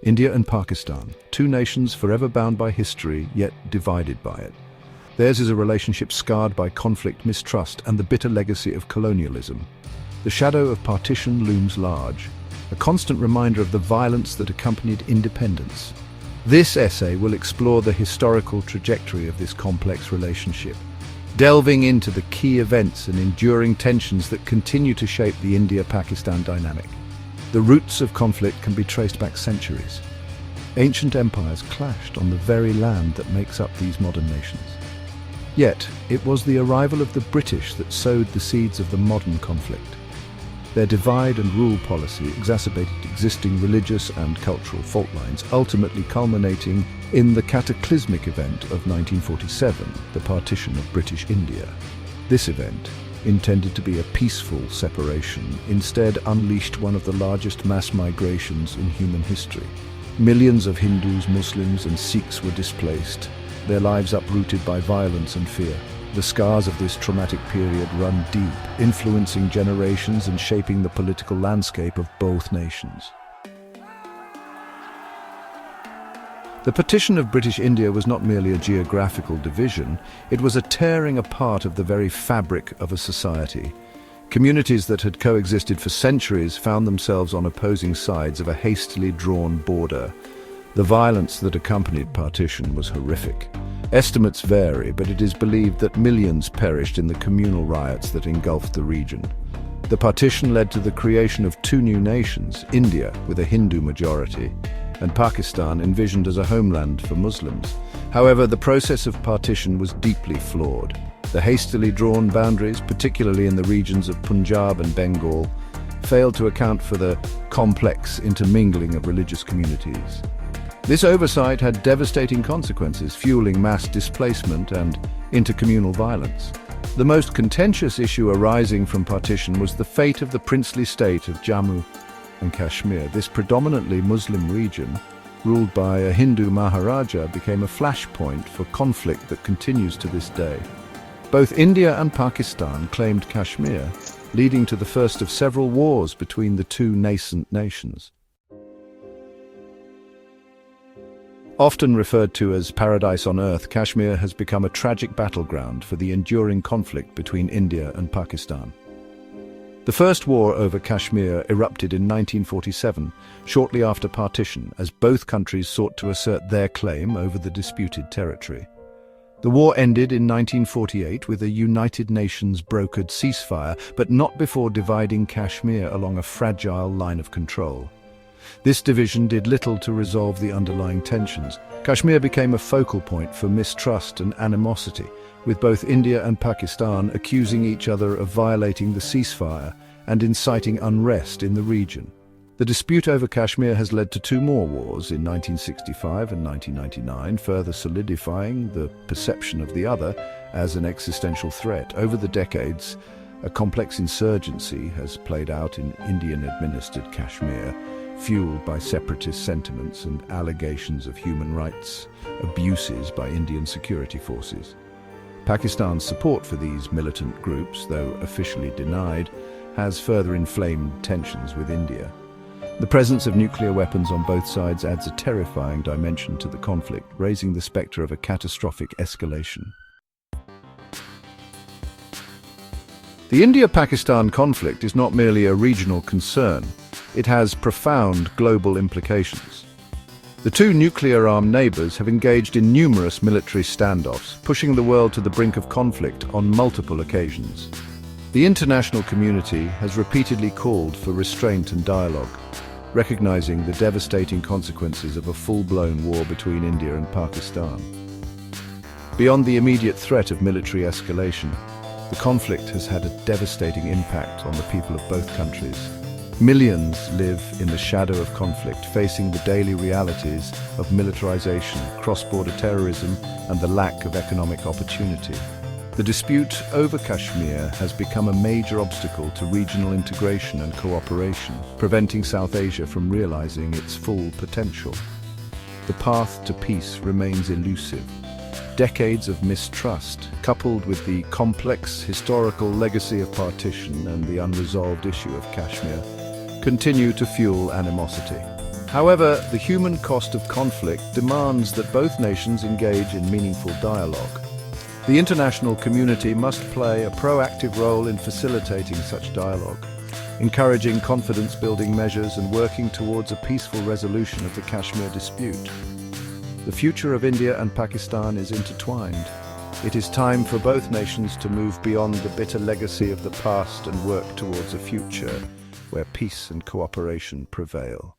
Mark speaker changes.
Speaker 1: India and Pakistan, two nations forever bound by history, yet divided by it. Theirs is a relationship scarred by conflict, mistrust, and the bitter legacy of colonialism. The shadow of partition looms large, a constant reminder of the violence that accompanied independence. This essay will explore the historical trajectory of this complex relationship, delving into the key events and enduring tensions that continue to shape the India-Pakistan dynamic. The roots of conflict can be traced back centuries. Ancient empires clashed on the very land that makes up these modern nations. Yet, it was the arrival of the British that sowed the seeds of the modern conflict. Their divide and rule policy exacerbated existing religious and cultural fault lines, ultimately culminating in the cataclysmic event of 1947, the partition of British India. This event, intended to be a peaceful separation, instead unleashed one of the largest mass migrations in human history. Millions of Hindus, Muslims, and Sikhs were displaced, their lives uprooted by violence and fear. The scars of this traumatic period run deep, influencing generations and shaping the political landscape of both nations. The partition of British India was not merely a geographical division, it was a tearing apart of the very fabric of a society. Communities that had coexisted for centuries found themselves on opposing sides of a hastily drawn border. The violence that accompanied partition was horrific. Estimates vary, but it is believed that millions perished in the communal riots that engulfed the region. The partition led to the creation of two new nations, India with a Hindu majority, and Pakistan envisioned as a homeland for Muslims. However, the process of partition was deeply flawed. The hastily drawn boundaries, particularly in the regions of Punjab and Bengal, failed to account for the complex intermingling of religious communities. This oversight had devastating consequences, fueling mass displacement and intercommunal violence. The most contentious issue arising from partition was the fate of the princely state of Jammu and Kashmir. This predominantly Muslim region, ruled by a Hindu Maharaja, became a flashpoint for conflict that continues to this day. Both India and Pakistan claimed Kashmir, leading to the first of several wars between the two nascent nations. Often referred to as paradise on earth, Kashmir has become a tragic battleground for the enduring conflict between India and Pakistan. The first war over Kashmir erupted in 1947, shortly after partition, as both countries sought to assert their claim over the disputed territory. The war ended in 1948 with a United Nations brokered ceasefire, but not before dividing Kashmir along a fragile line of control. This division did little to resolve the underlying tensions. Kashmir became a focal point for mistrust and animosity, with both India and Pakistan accusing each other of violating the ceasefire and inciting unrest in the region. The dispute over Kashmir has led to two more wars in 1965 and 1999, further solidifying the perception of the other as an existential threat. Over the decades, a complex insurgency has played out in Indian-administered Kashmir, fueled by separatist sentiments and allegations of human rights abuses by Indian security forces. Pakistan's support for these militant groups, though officially denied, has further inflamed tensions with India. The presence of nuclear weapons on both sides adds a terrifying dimension to the conflict, raising the specter of a catastrophic escalation. The India-Pakistan conflict is not merely a regional concern. It has profound global implications. The two nuclear-armed neighbors have engaged in numerous military standoffs, pushing the world to the brink of conflict on multiple occasions. The international community has repeatedly called for restraint and dialogue, recognizing the devastating consequences of a full-blown war between India and Pakistan. Beyond the immediate threat of military escalation, the conflict has had a devastating impact on the people of both countries. Millions live in the shadow of conflict, facing the daily realities of militarization, cross-border terrorism, and the lack of economic opportunity. The dispute over Kashmir has become a major obstacle to regional integration and cooperation, preventing South Asia from realizing its full potential. The path to peace remains elusive. Decades of mistrust, coupled with the complex historical legacy of partition and the unresolved issue of Kashmir, continue to fuel animosity. However, the human cost of conflict demands that both nations engage in meaningful dialogue. The international community must play a proactive role in facilitating such dialogue, encouraging confidence-building measures and working towards a peaceful resolution of the Kashmir dispute. The future of India and Pakistan is intertwined. It is time for both nations to move beyond the bitter legacy of the past and work towards a future where peace and cooperation prevail.